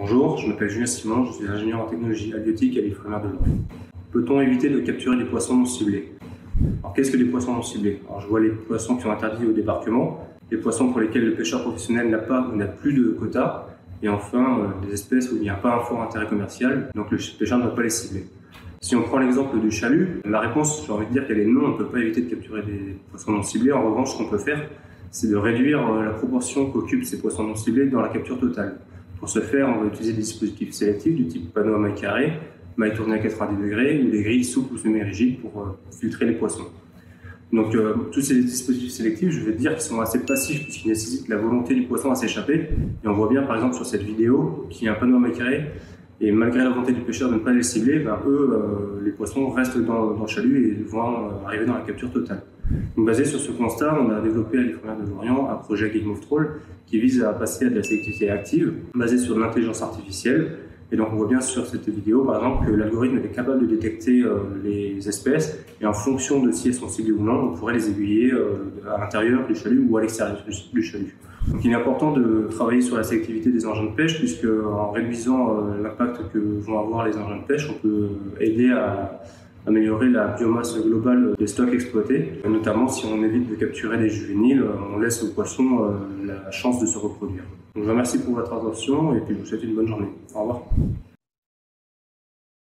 Bonjour, je m'appelle Julien Simon, je suis ingénieur en technologie halieutique à l'IFREMER de Lorient. Peut-on éviter de capturer des poissons non ciblés? Alors qu'est-ce que des poissons non ciblés? Alors, je vois les poissons qui sont interdits au débarquement, les poissons pour lesquels le pêcheur professionnel n'a pas ou n'a plus de quota, et enfin des espèces où il n'y a pas un fort intérêt commercial, donc le pêcheur ne doit pas les cibler. Si on prend l'exemple du chalut, la réponse, j'ai envie de dire qu'elle est non, on ne peut pas éviter de capturer des poissons non ciblés. En revanche, ce qu'on peut faire, c'est de réduire la proportion qu'occupent ces poissons non ciblés dans la capture totale. Pour ce faire, on va utiliser des dispositifs sélectifs du type panneau à maille carrée, maille tournée à 90 degrés ou des grilles souples ou semi-rigides pour filtrer les poissons. Donc tous ces dispositifs sélectifs, je vais te dire qu'ils sont assez passifs puisqu'ils nécessitent la volonté du poisson à s'échapper. Et on voit bien par exemple sur cette vidéo qu'il y a un panneau à maille carrée et malgré la volonté du pêcheur de ne pas les cibler, les poissons restent dans le chalut et vont arriver dans la capture totale. Donc, basé sur ce constat, on a développé à l'IFREMER de Lorient un projet Game of Troll qui vise à passer à de la sélectivité active basée sur l'intelligence artificielle. Et donc on voit bien sur cette vidéo par exemple que l'algorithme est capable de détecter les espèces et en fonction de si elles sont ciblées ou non, on pourrait les aiguiller à l'intérieur du chalut ou à l'extérieur du chalut. Donc il est important de travailler sur la sélectivité des engins de pêche puisque en réduisant l'impact que vont avoir les engins de pêche, on peut aider à améliorer la biomasse globale des stocks exploités. Notamment si on évite de capturer des juvéniles, on laisse aux poissons la chance de se reproduire. Donc je vous remercie pour votre attention et puis je vous souhaite une bonne journée. Au revoir.